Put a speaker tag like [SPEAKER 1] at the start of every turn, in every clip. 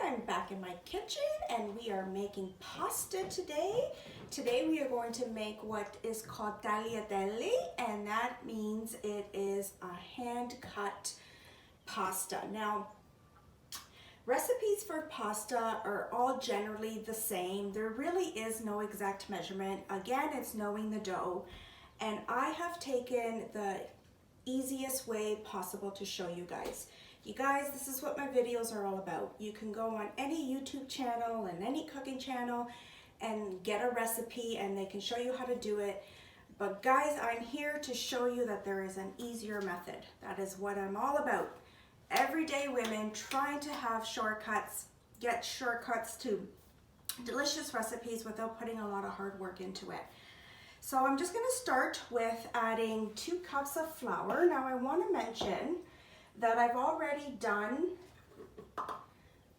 [SPEAKER 1] I'm back in my kitchen and we are making pasta today. Today we are going to make what is called tagliatelle, and that means it is a hand-cut pasta. Now, recipes for pasta are all generally the same. There really is no exact measurement. Again, it's knowing the dough, and I have taken the easiest way possible to show you guys. You guys, this is what my videos are all about. You can go on any YouTube channel and any cooking channel and get a recipe and they can show you how to do it. But guys, I'm here to show you that there is an easier method. That is what I'm all about. Everyday women trying to have shortcuts, get shortcuts to delicious recipes without putting a lot of hard work into it. So I'm just going to start with adding 2 cups of flour. Now I want to mention that I've already done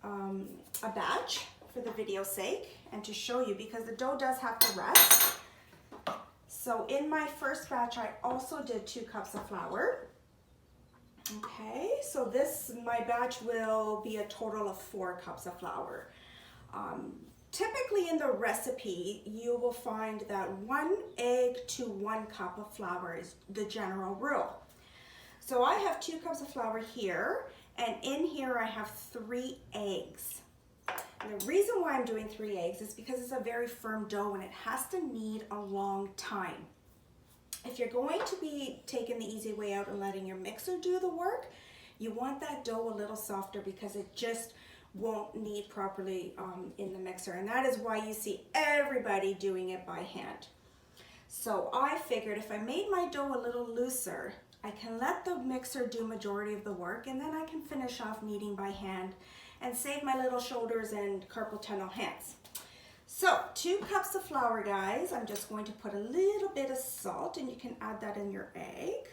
[SPEAKER 1] a batch for the video's sake and to show you, because the dough does have to rest. So in my first batch I also did 2 cups of flour. Okay, so my batch will be a total of 4 cups of flour. Typically in the recipe, you will find that 1 egg to 1 cup of flour is the general rule. So I have 2 cups of flour here, and in here I have 3 eggs. And the reason why I'm doing 3 eggs is because it's a very firm dough and it has to knead a long time. If you're going to be taking the easy way out and letting your mixer do the work, you want that dough a little softer because it just won't knead properly in the mixer. And that is why you see everybody doing it by hand. So I figured if I made my dough a little looser, I can let the mixer do majority of the work, and then I can finish off kneading by hand and save my little shoulders and carpal tunnel hands. So 2 cups of flour, guys. I'm just going to put a little bit of salt, and you can add that in your egg.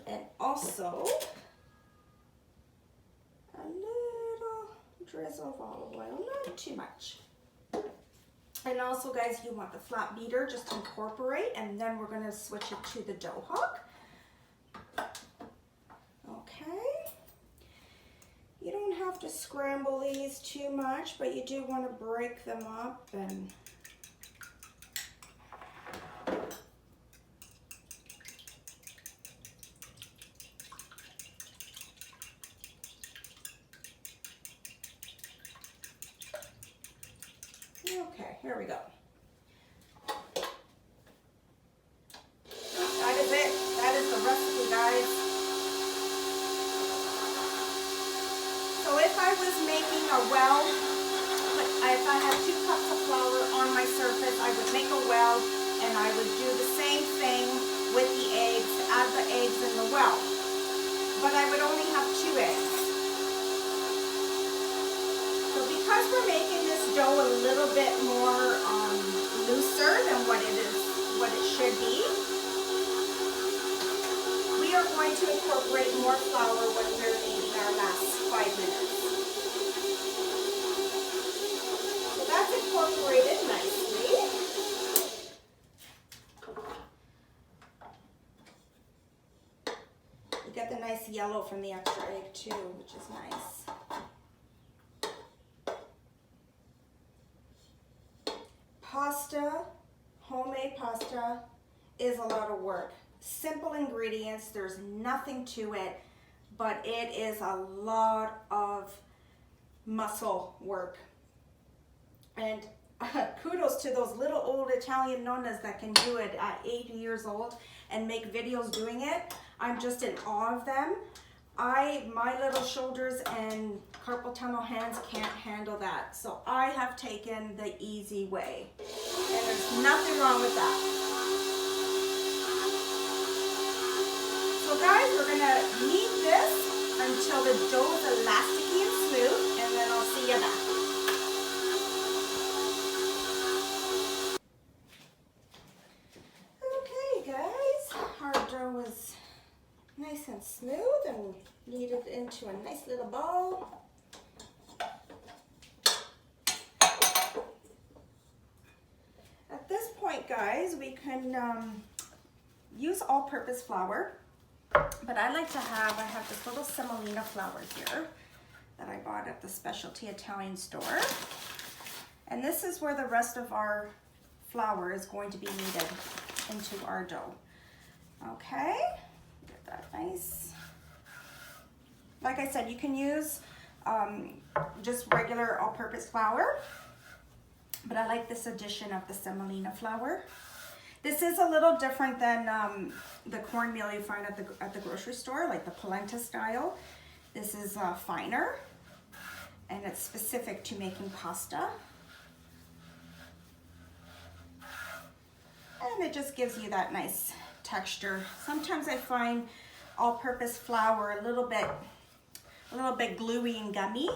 [SPEAKER 1] And also a little drizzle of olive oil, not too much. And also, guys, you want the flat beater just to incorporate, and then we're going to switch it to the dough hook. Okay. You don't have to scramble these too much, but you do want to break them up and okay, here we go. That is it. That is the recipe, guys. So if I was making a well, if I had 2 cups of flour on my surface, I would make a well and I would do the same thing with the eggs, add the eggs in the well. But I would only have 2 eggs. So because we're making this dough a little bit more looser than what it should be, we are going to incorporate more flour when we're making our last 5 minutes. So that's incorporated nicely. You get the nice yellow from the extra egg too, which is nice. Pasta, homemade pasta, is a lot of work. Simple ingredients, there's nothing to it, but it is a lot of muscle work. And kudos to those little old Italian nonnas that can do it at 80 years old and make videos doing it. I'm just in awe of them. My little shoulders and carpal tunnel hands can't handle that. So I have taken the easy way. And there's nothing wrong with that. So guys, we're gonna knead this until the dough is elasticy and smooth, and then I'll see you back. Okay guys, our dough is nice and smooth and kneaded into a nice little ball. At this point, guys, we can use all-purpose flour. But I have this little semolina flour here. that I bought at the specialty Italian store. And this is where the rest of our flour is going to be kneaded into our dough. Okay, get that nice. Like I said, you can use just regular all-purpose flour, but I like this addition of the semolina flour. This is a little different than the cornmeal you find at the grocery store, like the polenta style. This is finer, and it's specific to making pasta. And it just gives you that nice texture. Sometimes I find all-purpose flour a little bit gluey and gummy,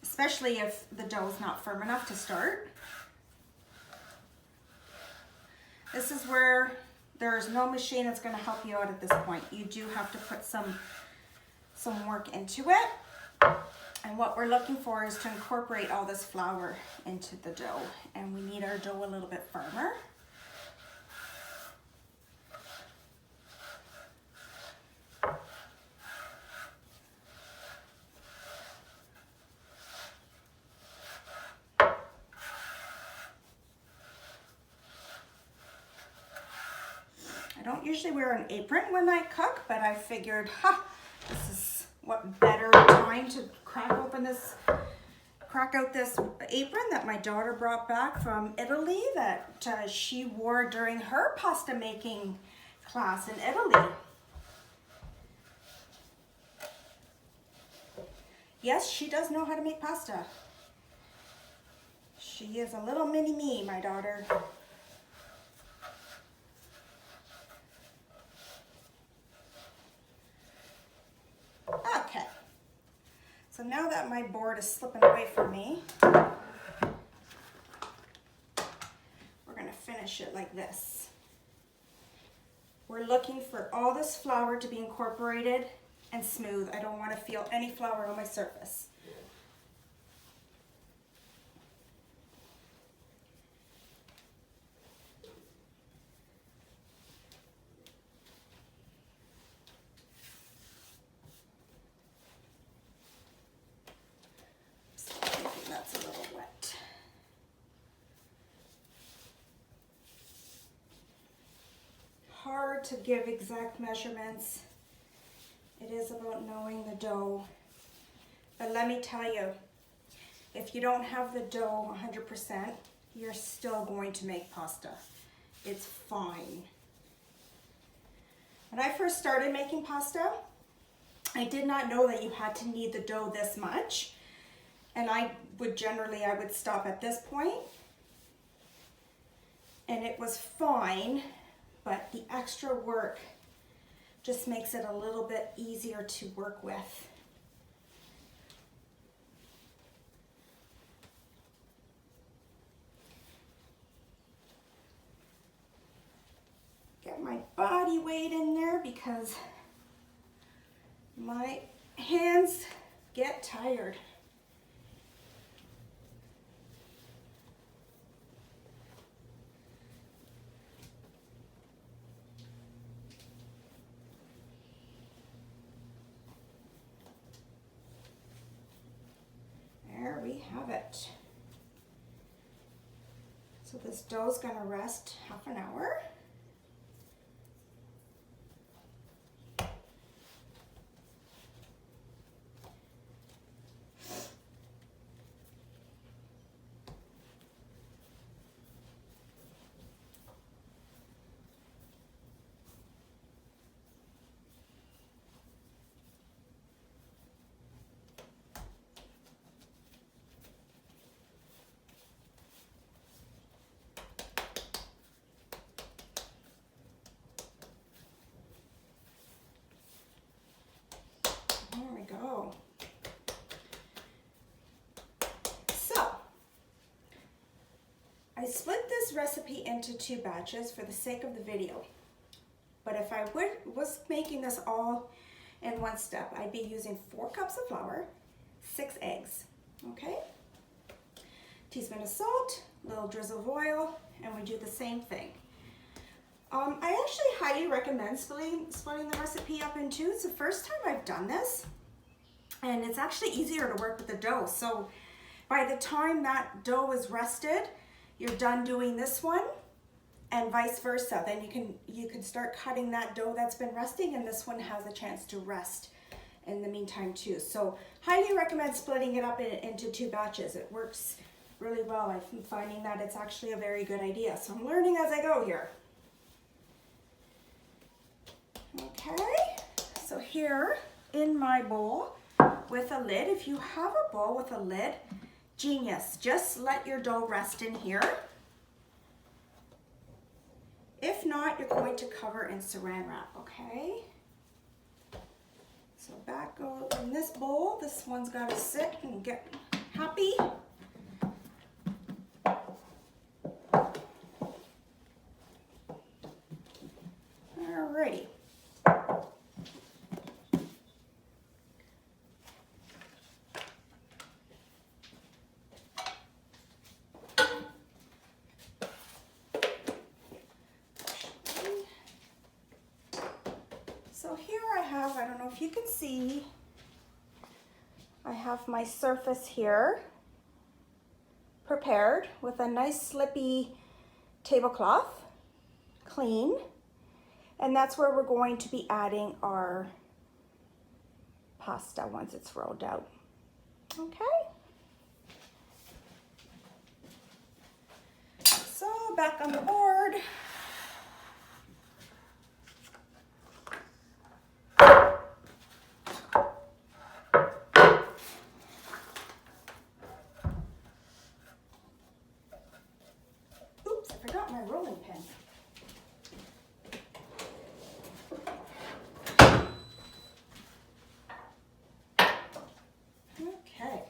[SPEAKER 1] especially if the dough is not firm enough to start. This is where there's no machine that's going to help you out at this point. You do have to put some work into it. And what we're looking for is to incorporate all this flour into the dough. And we need our dough a little bit firmer. I don't usually wear an apron when I cook, but I figured, this is what better time to crack out this apron that my daughter brought back from Italy that she wore during her pasta making class in Italy. Yes, she does know how to make pasta. She is a little mini me, my daughter. Okay, so now that my board is slipping away from me, we're going to finish it like this. We're looking for all this flour to be incorporated and smooth. I don't want to feel any flour on my surface. That's a little wet. Hard to give exact measurements. It is about knowing the dough. But let me tell you, if you don't have the dough 100%, you're still going to make pasta. It's fine. When I first started making pasta, I did not know that you had to knead the dough this much. And I would stop at this point. And it was fine, but the extra work just makes it a little bit easier to work with. Get my body weight in there because my hands get tired. There we have it. So this dough is going to rest half an hour. There we go. So, I split this recipe into 2 batches for the sake of the video. But if I was making this all in one step, I'd be using 4 cups of flour, 6 eggs, okay? Teaspoon of salt, a little drizzle of oil, and we do the same thing. I actually highly recommend splitting the recipe up in 2. It's the first time I've done this. And it's actually easier to work with the dough. So by the time that dough is rested, you're done doing this one, and vice versa. Then you can start cutting that dough that's been resting, and this one has a chance to rest in the meantime too. So highly recommend splitting it up into 2 batches. It works really well. I'm finding that it's actually a very good idea. So I'm learning as I go here. Okay, so here in my bowl with a lid, if you have a bowl with a lid, genius. Just let your dough rest in here. If not, you're going to cover in saran wrap, okay? So back goes in this bowl. This one's got to sit and get happy. Alrighty. So here I don't know if you can see, I have my surface here prepared with a nice slippy tablecloth, clean, and that's where we're going to be adding our pasta once it's rolled out. Okay. So back on the board. My rolling pin. Okay.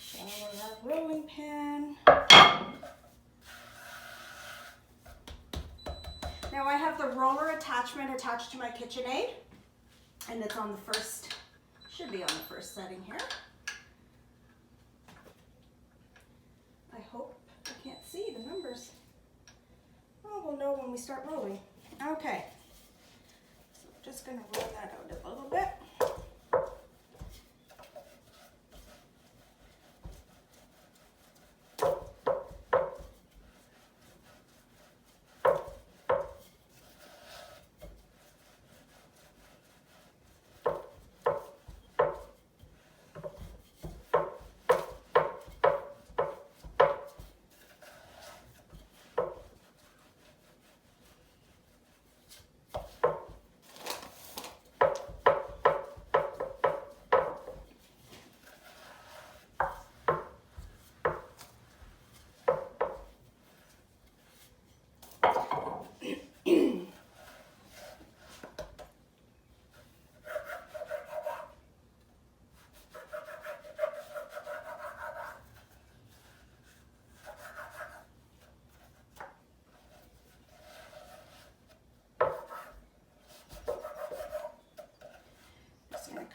[SPEAKER 1] So our rolling pin. Now I have the roller attachment attached to my KitchenAid, and it's on the first, should be on the first setting here. I hope. I can't see the numbers. Oh, we'll know when we start rolling. Okay. So I'm just going to roll that out a little bit.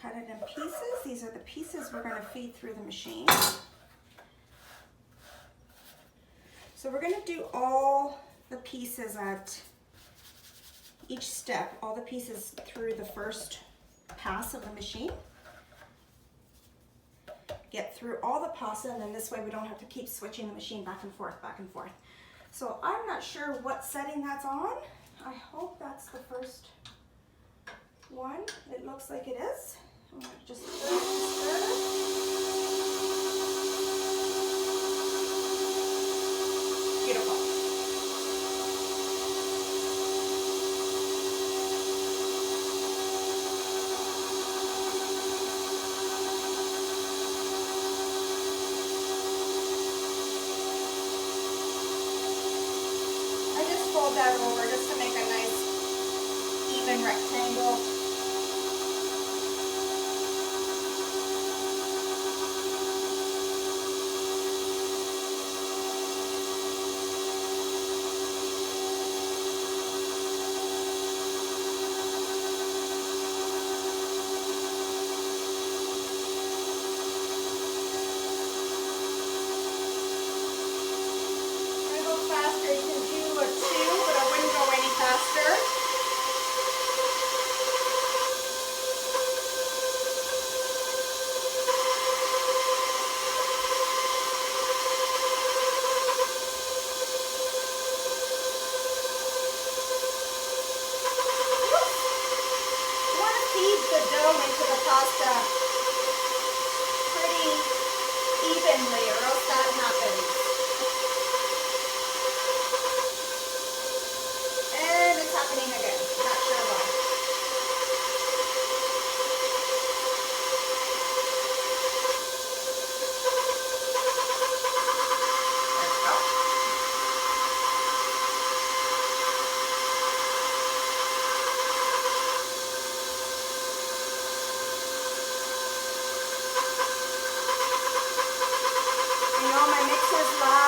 [SPEAKER 1] Cut it in pieces. These are the pieces we're going to feed through the machine. So we're going to do all the pieces at each step, all the pieces through the first pass of the machine. Get through all the pasta, and then this way we don't have to keep switching the machine back and forth, back and forth. So I'm not sure what setting that's on. I hope that's the first one. It looks like it is. I'm going to just stir it. Beautiful. I just fold that over just to make a nice even rectangle.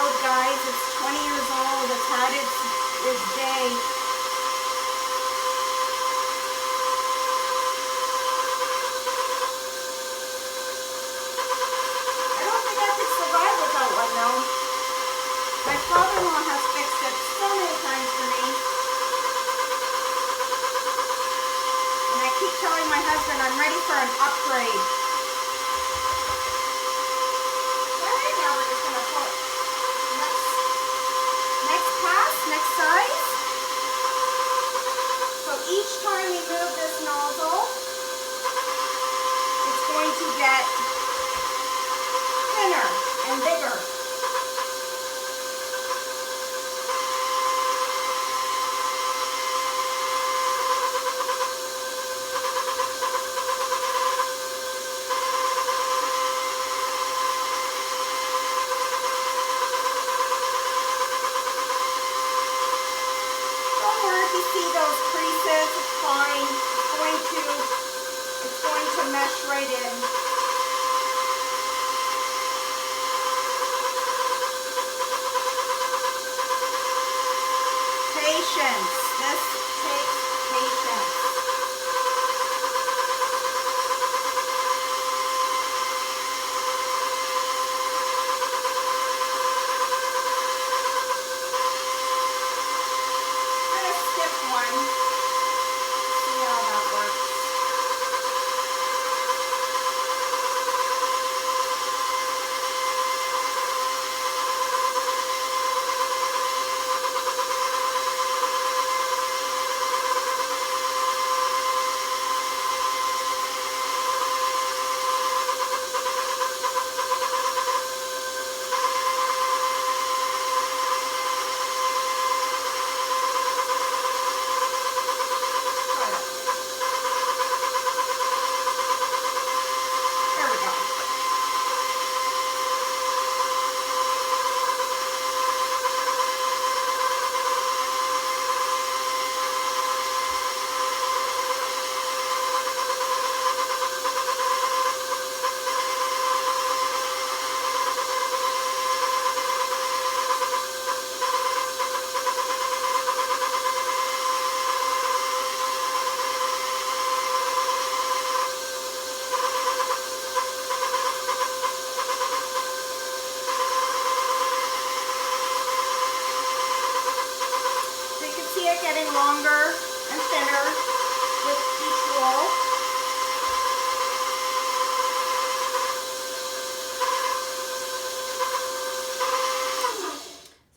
[SPEAKER 1] old, guys. It's 20 years old. It's had its day. I don't think I could survive without one, though. My father-in-law has fixed it so many times for me. And I keep telling my husband I'm ready for an upgrade. Okay, now we're just going to put next pass, next size. So each time we move this nozzle, it's going to get thinner and bigger. See those creases, it's fine. It's going to mesh right in. Patience. This takes patience. Getting longer and thinner with each roll.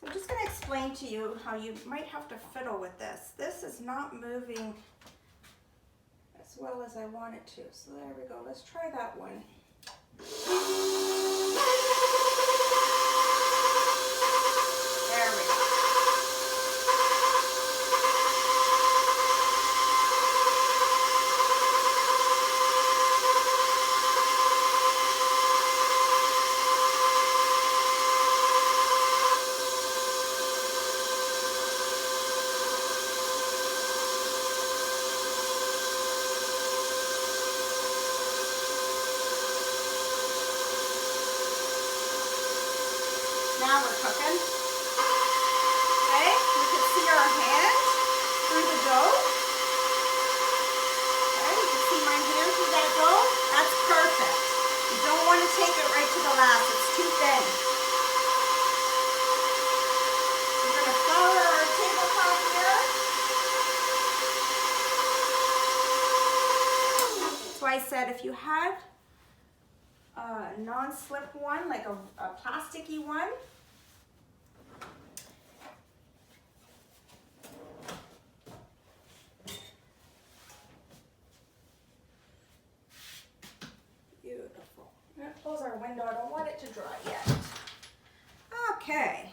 [SPEAKER 1] So I'm just going to explain to you how you might have to fiddle with this. This is not moving as well as I want it to. So there we go. Let's try that one. There we go. Now we're cooking. Okay, you can see our hand through the dough. Okay, you can see my hand through that dough. That's perfect. You don't want to take it right to the last. It's too thin. We're going to flour our tabletop here. That's why I said if you had a non-slip one, like a plasticky one, beautiful. I'm going to close our window. I don't want it to dry yet. Okay.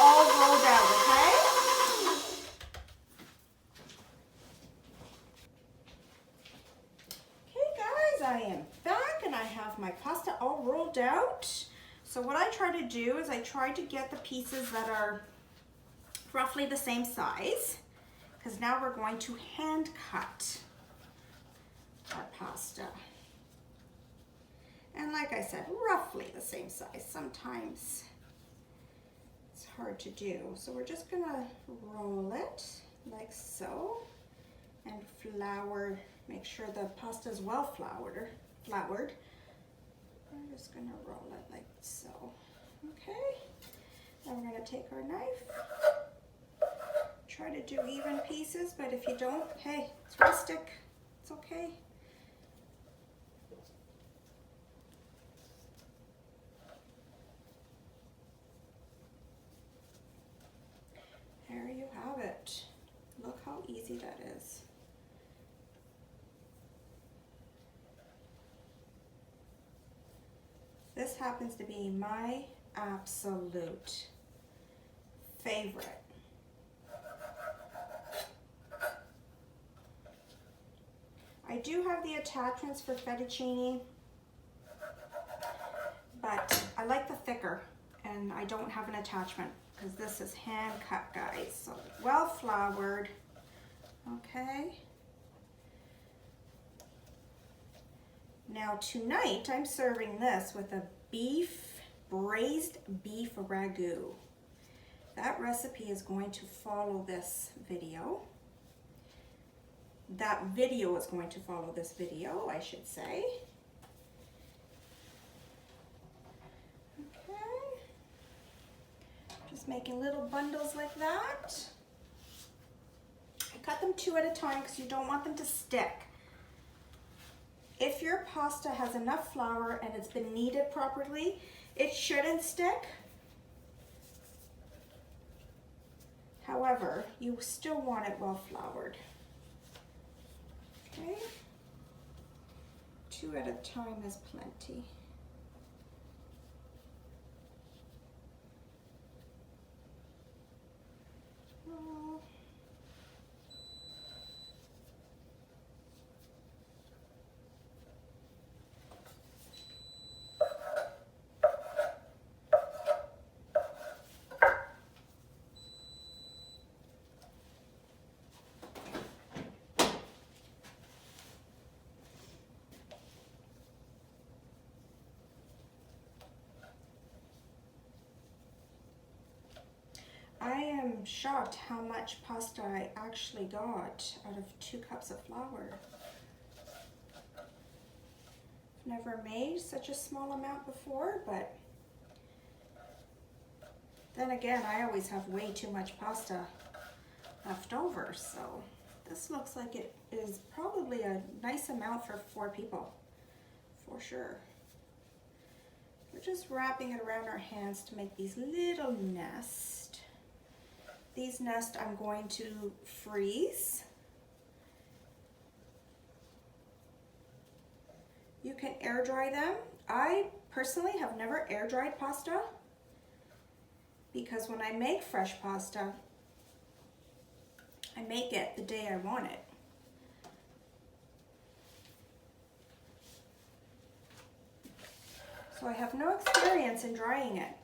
[SPEAKER 1] all rolled out, okay? Okay guys, I am back and I have my pasta all rolled out. So what I try to do is I try to get the pieces that are roughly the same size, because now we're going to hand cut our pasta. And like I said, roughly the same size. Sometimes it's hard to do. So we're just gonna roll it like so and flour, make sure the pasta is well floured. We're just gonna roll it like so, okay? Then we're gonna take our knife, try to do even pieces, but if you don't, hey, it's rustic, it's okay. There you have it. Look how easy that is. This happens to be my absolute favorite. I do have the attachments for fettuccine, but I like the thicker, and I don't have an attachment because this is hand cut, guys. So well floured, okay? Now tonight I'm serving this with a braised beef ragu. That recipe is going to follow this video. That video is going to follow this video, I should say. Okay. Just making little bundles like that. I cut them 2 at a time because you don't want them to stick. If your pasta has enough flour and it's been kneaded properly, it shouldn't stick. However, you still want it well floured. Okay, 2 at a time is plenty. Oh. I am shocked how much pasta I actually got out of 2 cups of flour. I've never made such a small amount before, but then again, I always have way too much pasta left over, so this looks like it is probably a nice amount for 4 people, for sure. We're just wrapping it around our hands to make these little nests. These nests I'm going to freeze. You can air dry them. I personally have never air dried pasta because when I make fresh pasta, I make it the day I want it. So I have no experience in drying it,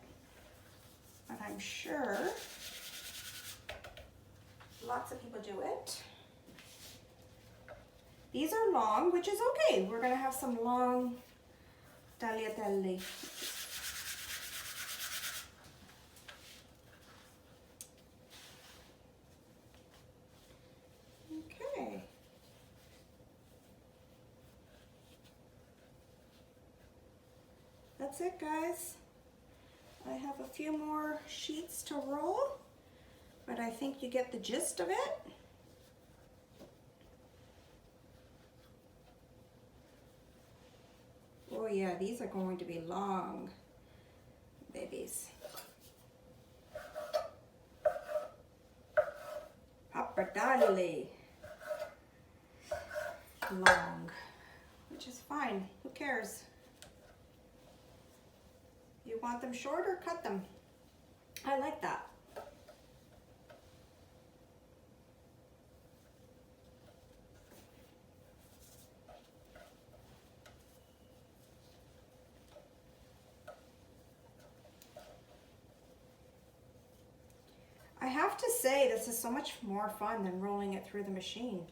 [SPEAKER 1] but I'm sure lots of people do it. These are long, which is okay. We're gonna have some long tagliatelle. Okay. That's it, guys. I have a few more sheets to roll, but I think you get the gist of it. Oh yeah, these are going to be long babies. Pappardelle. Long, which is fine. Who cares? You want them short or cut them? I like that. have to say, this is so much more fun than rolling it through the machine.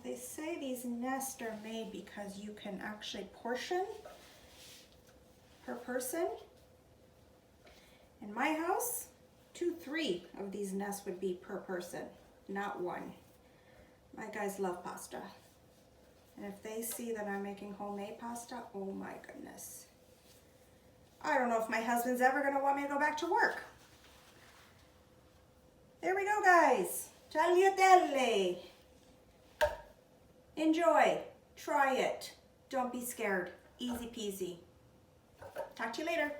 [SPEAKER 1] They say these nests are made because you can actually portion per person. In my house, 2-3 of these nests would be per person, not one. My guys love pasta. And if they see that I'm making homemade pasta, oh my goodness. I don't know if my husband's ever gonna want me to go back to work. There we go, guys. Tagliatelle. Enjoy, try it. Don't be scared. Easy peasy. Talk to you later.